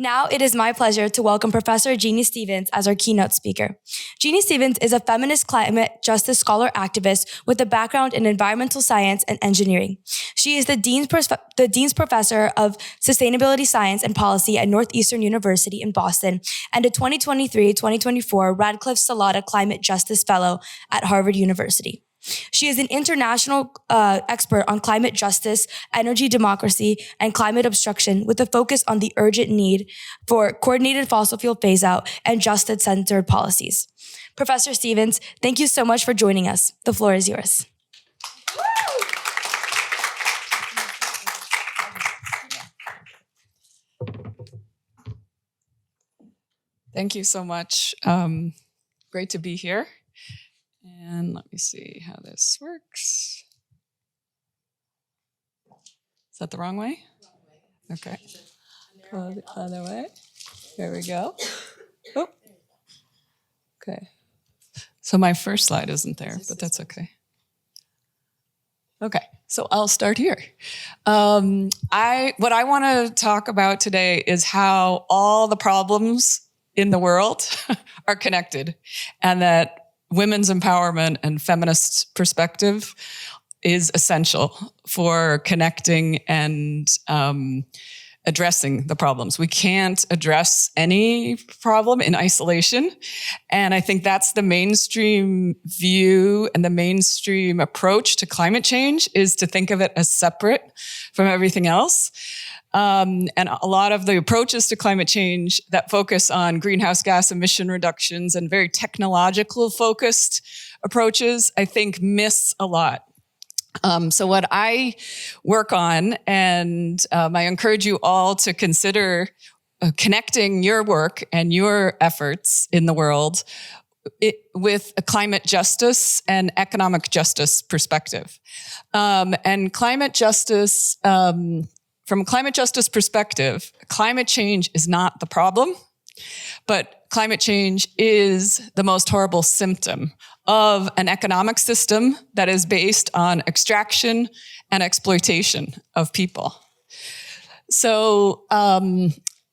Now it is my pleasure to welcome Professor Jeannie Stevens as our keynote speaker. Jeannie Stevens is a feminist climate justice scholar activist with a background in environmental science and engineering. She is the Dean's Professor of Sustainability Science and Policy at Northeastern University in Boston and a 2023-2024 Radcliffe Salata Climate Justice Fellow at Harvard University. She is an international expert on climate justice, energy democracy, and climate obstruction with a focus on the urgent need for coordinated fossil fuel phase-out and justice-centered policies. Professor Stevens, thank you so much for joining us. The floor is yours. Thank you so much. Great to be here. And let me see how this works. Is that the wrong way? Okay. Go the other way. There we go. Oh. Okay. So my first slide isn't there, but that's okay. Okay, so I'll start here. What I want to talk about today is how all the problems in the world are connected, and that women's empowerment and feminist perspective is essential for connecting and addressing the problems. We can't address any problem in isolation. And I think that's the mainstream view and the mainstream approach to climate change, is to think of it as separate from everything else. And a lot of the approaches to climate change that focus on greenhouse gas emission reductions and very technological focused approaches, I think, miss a lot. So what I work on, and I encourage you all to consider connecting your work and your efforts in the world with a climate justice and economic justice perspective. And climate justice, from a climate justice perspective, climate change is not the problem, but climate change is the most horrible symptom of an economic system that is based on extraction and exploitation of people. So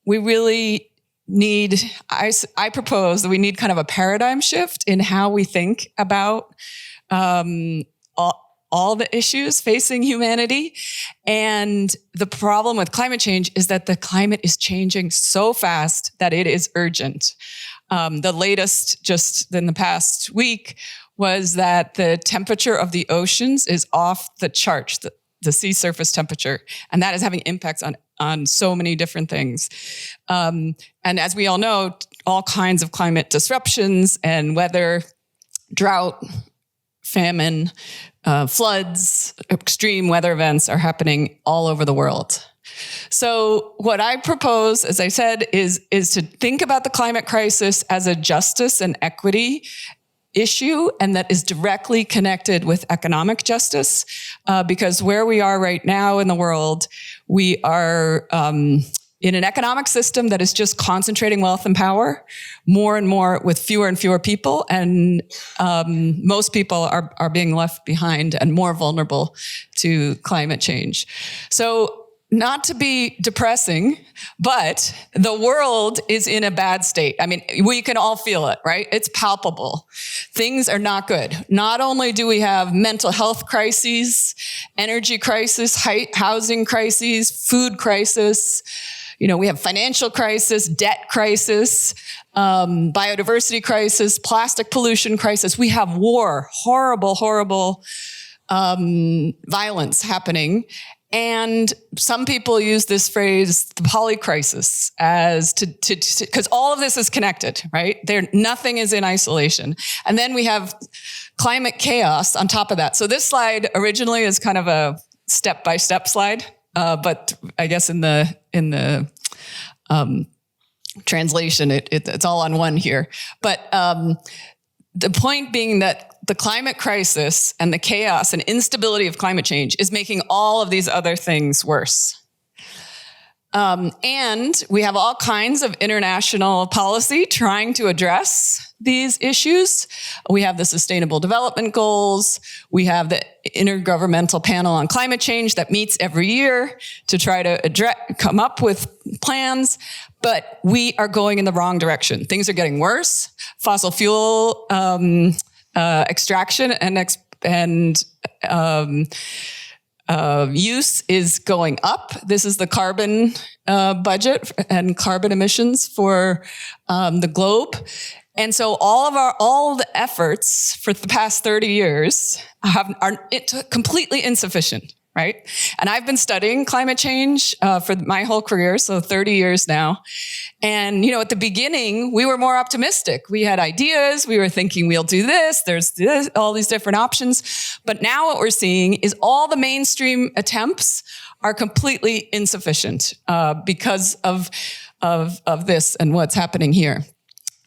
we really need, I propose that we need kind of a paradigm shift in how we think about all the issues facing humanity. And the problem with climate change is that the climate is changing so fast that it is urgent. The latest, just in the past week, was that the temperature of the oceans is off the charts, the sea surface temperature, and that is having impacts on so many different things. And as we all know, all kinds of climate disruptions and weather, drought, famine, floods, extreme weather events are happening all over the world. So what I propose, as I said, is to think about the climate crisis as a justice and equity issue, and that is directly connected with economic justice, because where we are right now in the world, we are in an economic system that is just concentrating wealth and power more and more with fewer and fewer people. And most people are being left behind and more vulnerable to climate change. So not to be depressing, but the world is in a bad state. I mean, we can all feel it, right? It's palpable. Things are not good. Not only do we have mental health crises, energy crisis, housing crises, food crisis, we have financial crisis, debt crisis, biodiversity crisis, plastic pollution crisis. We have war, horrible, horrible violence happening. And some people use this phrase, the polycrisis, as because all of this is connected, right? Nothing is in isolation. And then we have climate chaos on top of that. So this slide originally is kind of a step-by-step slide, but I guess in the translation, it's all on one here. But the point being that the climate crisis and the chaos and instability of climate change is making all of these other things worse. And we have all kinds of international policy trying to address these issues. We have the Sustainable Development Goals. We have the Intergovernmental Panel on Climate Change that meets every year to try to come up with plans. But we are going in the wrong direction. Things are getting worse. Fossil fuel extraction and use is going up. This is the carbon budget and carbon emissions for the globe. And so all the efforts for the past 30 years are completely insufficient, right? And I've been studying climate change for my whole career, so 30 years now. And, at the beginning, we were more optimistic. We had ideas. We were thinking we'll do this. There's this, all these different options. But now what we're seeing is all the mainstream attempts are completely insufficient because of this and what's happening here.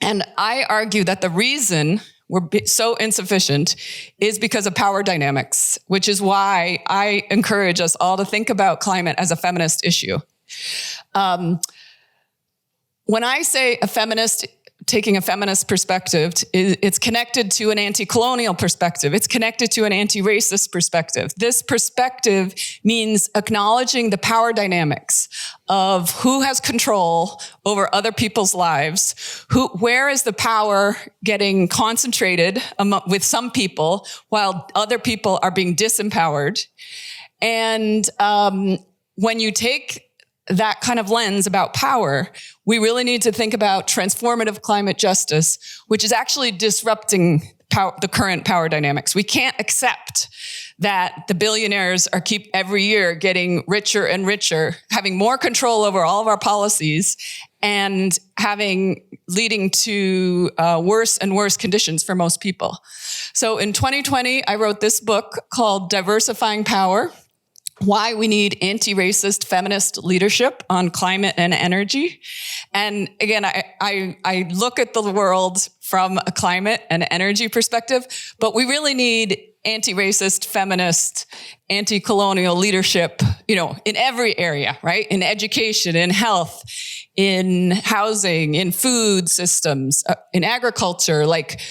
And I argue that the reason we're so insufficient is because of power dynamics, which is why I encourage us all to think about climate as a feminist issue. When I say taking a feminist perspective, it's connected to an anti-colonial perspective. It's connected to an anti-racist perspective. This perspective means acknowledging the power dynamics of who has control over other people's lives, where is the power getting concentrated with some people while other people are being disempowered. And when you take that kind of lens about power, we really need to think about transformative climate justice, which is actually disrupting the current power dynamics. We can't accept that the billionaires are every year getting richer and richer, having more control over all of our policies, and leading to worse and worse conditions for most people. So in 2020, I wrote this book called Diversifying Power: Why We Need Anti-Racist Feminist Leadership on Climate and Energy. And again, I look at the world from a climate and energy perspective, but we really need anti-racist, feminist, anti-colonial leadership, in every area, right? In education, in health, in housing, in food systems, in agriculture, like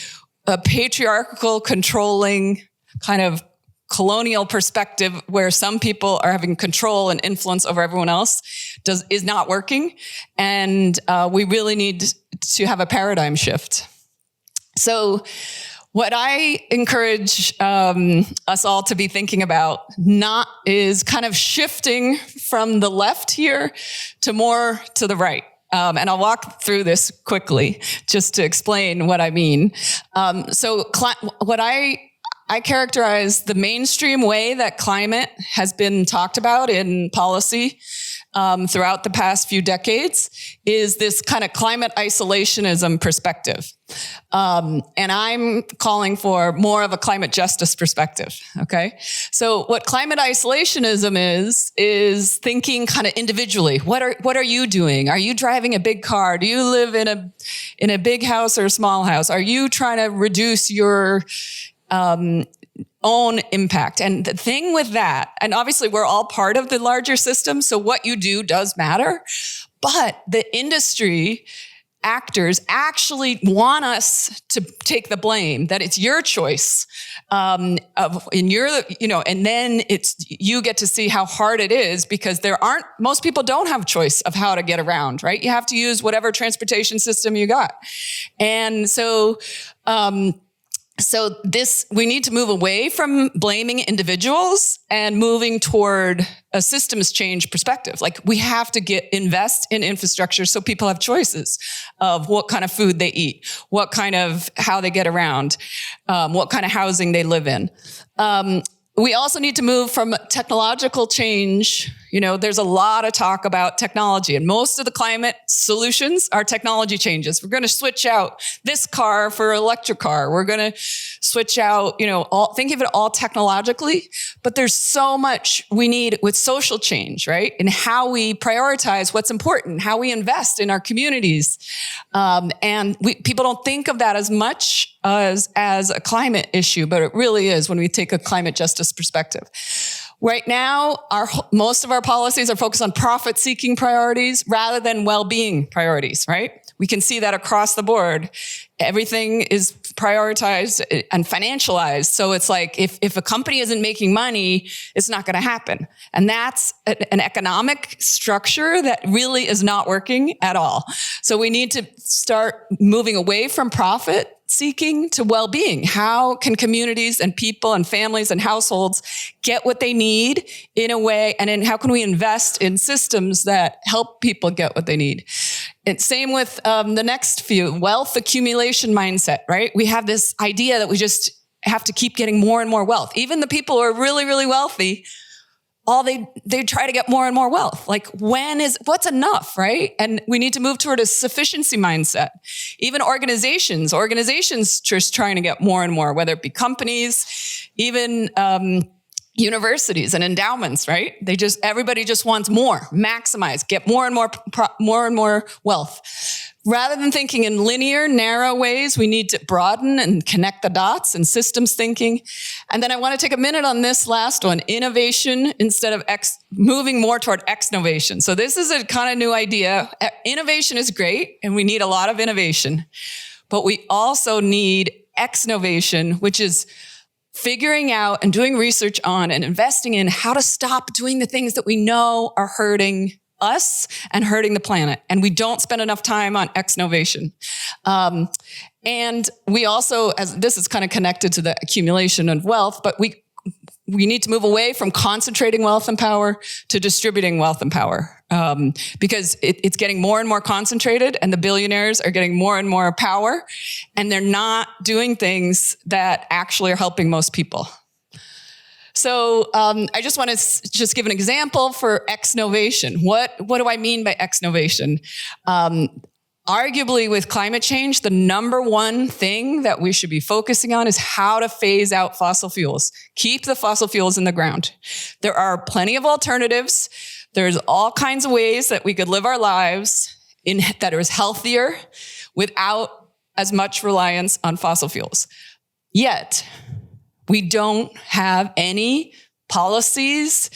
a patriarchal, controlling kind of colonial perspective where some people are having control and influence over everyone else is not working. And we really need to have a paradigm shift. So what I encourage us all to be thinking about is kind of shifting from the left here to more to the right. And I'll walk through this quickly just to explain what I mean. What I characterize the mainstream way that climate has been talked about in policy throughout the past few decades is this kind of climate isolationism perspective. And I'm calling for more of a climate justice perspective, okay? So what climate isolationism is thinking kind of individually. What are you doing? Are you driving a big car? Do you live in a big house or a small house? Are you trying to reduce your own impact? And the thing with that, and obviously we're all part of the larger system, so what you do does matter, but the industry actors actually want us to take the blame, that it's your choice, and then you get to see how hard it is, because most people don't have choice of how to get around, right? You have to use whatever transportation system you got. And so we need to move away from blaming individuals and moving toward a systems change perspective. Like, we have to invest in infrastructure so people have choices of what kind of food they eat, how they get around, what kind of housing they live in. We also need to move from technological change. There's a lot of talk about technology, and most of the climate solutions are technology changes. We're going to switch out this car for an electric car. We're going to switch out, think of it all technologically, but there's so much we need with social change, right? And how we prioritize what's important, how we invest in our communities. And people don't think of that as much as a climate issue, but it really is when we take a climate justice perspective. Right now, most of our policies are focused on profit-seeking priorities rather than well-being priorities, right? We can see that across the board. Everything is prioritized and financialized. So it's like, if a company isn't making money, it's not going to happen. And that's an economic structure that really is not working at all. So we need to start moving away from profit seeking to well-being. How can communities and people and families and households get what they need in a way, and then how can we invest in systems that help people get what they need? And same with the next few, wealth accumulation mindset, right? We have this idea that we just have to keep getting more and more wealth. Even the people who are really, really wealthy, they try to get more and more wealth. Like, what's enough, right? And we need to move toward a sufficiency mindset. Even organizations just trying to get more and more, whether it be companies, even universities and endowments, right? Everybody just wants more, maximize, get more and more wealth. Rather than thinking in linear, narrow ways, we need to broaden and connect the dots and systems thinking. And then I want to take a minute on this last one, innovation instead of moving more toward exnovation. So this is a kind of new idea. Innovation is great, and we need a lot of innovation. But we also need exnovation, which is figuring out and doing research on and investing in how to stop doing the things that we know are hurting us and hurting the planet. And we don't spend enough time on exnovation. And we also, as this is kind of connected to the accumulation of wealth, but we need to move away from concentrating wealth and power to distributing wealth and power. Because it's getting more and more concentrated, and the billionaires are getting more and more power, and they're not doing things that actually are helping most people. So I just want to just give an example for exnovation. What do I mean by exnovation? Arguably, with climate change, the number one thing that we should be focusing on is how to phase out fossil fuels. Keep the fossil fuels in the ground. There are plenty of alternatives. There's all kinds of ways that we could live our lives that is healthier without as much reliance on fossil fuels. Yet, we don't have any policies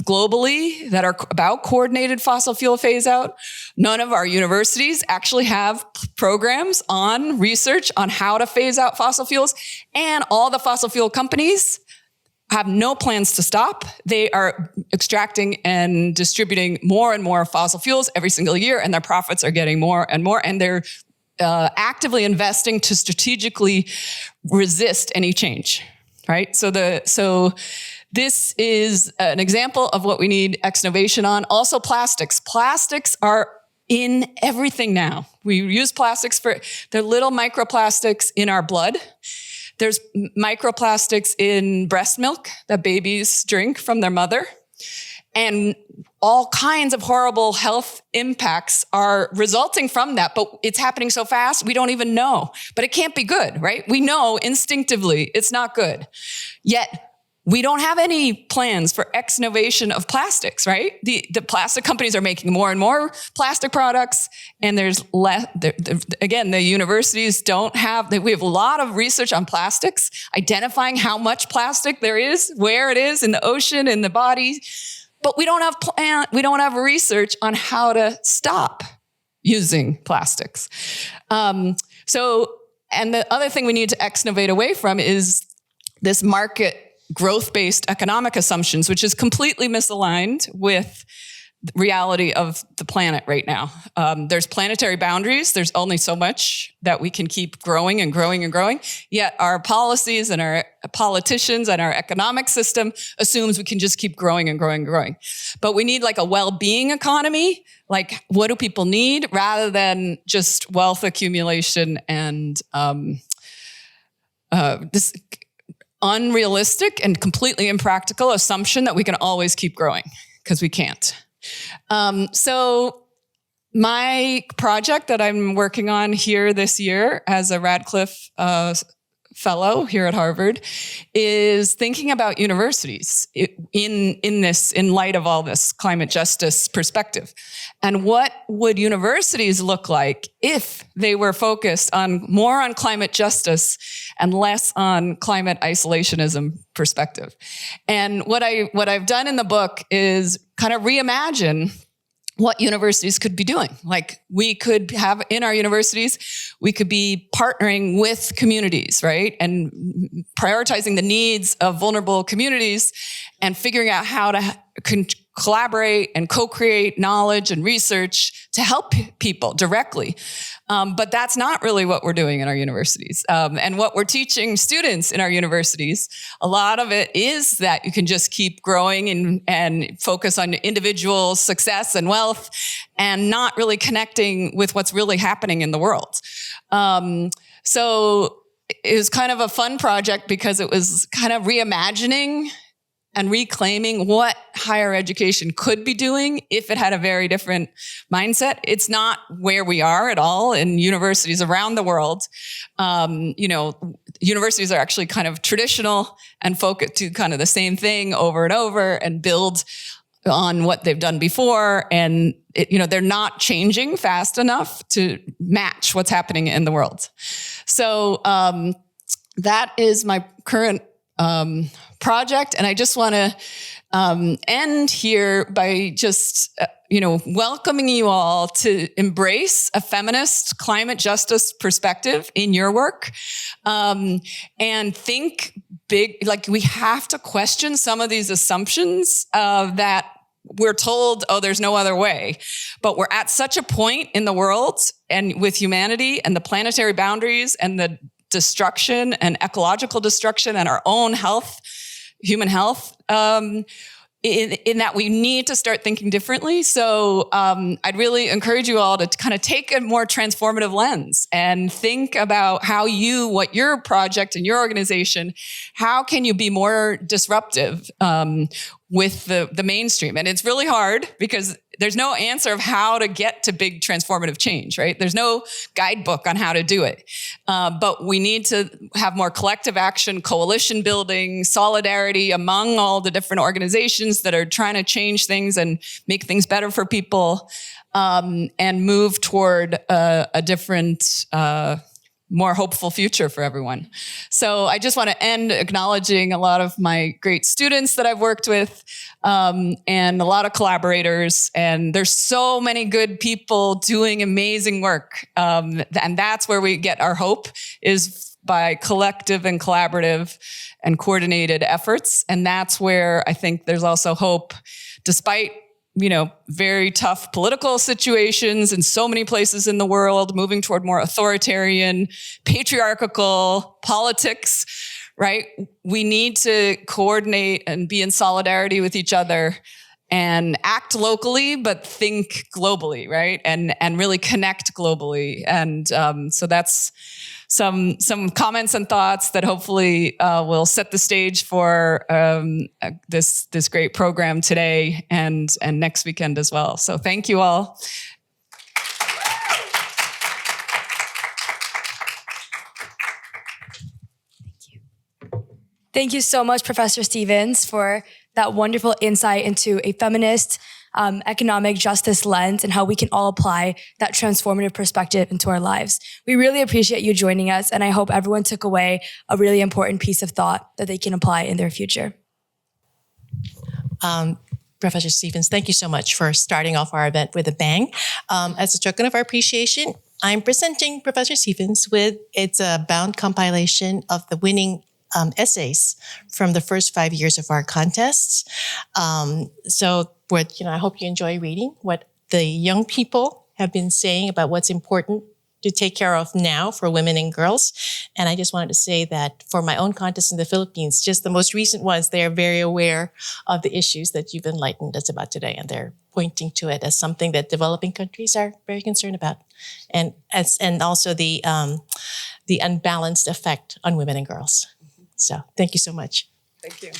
globally that are about coordinated fossil fuel phase out. None of our universities actually have programs on research on how to phase out fossil fuels. And all the fossil fuel companies have no plans to stop. They are extracting and distributing more and more fossil fuels every single year, and their profits are getting more and more, and they're actively investing to strategically resist any change, right? So this is an example of what we need exnovation on. Also plastics. Plastics are in everything now. We use plastics they're little microplastics in our blood. There's microplastics in breast milk that babies drink from their mother. And all kinds of horrible health impacts are resulting from that, but it's happening so fast, we don't even know. But it can't be good, right? We know instinctively it's not good. Yet, we don't have any plans for exnovation of plastics, right? The plastic companies are making more and more plastic products, and there's less. Again, the universities don't have. We have a lot of research on plastics, identifying how much plastic there is, where it is in the ocean, in the body, but we don't have research on how to stop using plastics. And the other thing we need to exnovate away from is this market growth-based economic assumptions, which is completely misaligned with the reality of the planet right now. There's planetary boundaries. There's only so much that we can keep growing and growing and growing. Yet our policies and our politicians and our economic system assumes we can just keep growing and growing and growing. But we need like a well-being economy. Like, what do people need, rather than just wealth accumulation and this unrealistic and completely impractical assumption that we can always keep growing, because we can't. So my project that I'm working on here this year as a Radcliffe fellow here at Harvard, is thinking about universities in light of all this climate justice perspective. And what would universities look like if they were focused more on climate justice and less on climate isolationism perspective? And what I've done in the book is kind of reimagine what universities could be doing. Like, we could have in our universities, we could be partnering with communities, right? And prioritizing the needs of vulnerable communities and figuring out how to collaborate and co-create knowledge and research to help people directly. But that's not really what we're doing in our universities. And what we're teaching students in our universities, a lot of it is that you can just keep growing and focus on individual success and wealth and not really connecting with what's really happening in the world. So it was kind of a fun project because it was kind of reimagining and reclaiming what higher education could be doing if it had a very different mindset. It's not where we are at all in universities around the world. Universities are actually kind of traditional and focus to kind of the same thing over and over and build on what they've done before. And they're not changing fast enough to match what's happening in the world. So that is my current project. And I just want to end here by just, welcoming you all to embrace a feminist climate justice perspective in your work, and think big. Like, we have to question some of these assumptions that we're told, oh, there's no other way. But we're at such a point in the world and with humanity and the planetary boundaries and the destruction and ecological destruction and our own health, human health, in that we need to start thinking differently. So I'd really encourage you all to kind of take a more transformative lens and think about what your project and your organization, how can you be more disruptive with the mainstream? And it's really hard because there's no answer of how to get to big transformative change, right? There's no guidebook on how to do it. But we need to have more collective action, coalition building, solidarity among all the different organizations that are trying to change things and make things better for people, and move toward a different, more hopeful future for everyone. So I just want to end acknowledging a lot of my great students that I've worked with, and a lot of collaborators. And there's so many good people doing amazing work. And that's where we get our hope, is by collective and collaborative and coordinated efforts. And that's where I think there's also hope, despite very tough political situations in so many places in the world, moving toward more authoritarian, patriarchal politics, right? We need to coordinate and be in solidarity with each other and act locally, but think globally, right? And really connect globally. And so that's some comments and thoughts that hopefully will set the stage for this great program today and next weekend as well. So thank you all. Thank you so much, Professor Stevens, for that wonderful insight into a feminist economic justice lens and how we can all apply that transformative perspective into our lives. We really appreciate you joining us, and I hope everyone took away a really important piece of thought that they can apply in their future. Professor Stevens, thank you so much for starting off our event with a bang. As a token of our appreciation, I'm presenting Professor Stevens with a bound compilation of the winning essays from the first 5 years of our contests. I hope you enjoy reading what the young people have been saying about what's important to take care of now for women and girls. And I just wanted to say that for my own contest in the Philippines, just the most recent ones, they are very aware of the issues that you've enlightened us about today. And they're pointing to it as something that developing countries are very concerned about. And also the unbalanced effect on women and girls. So thank you so much. Thank you.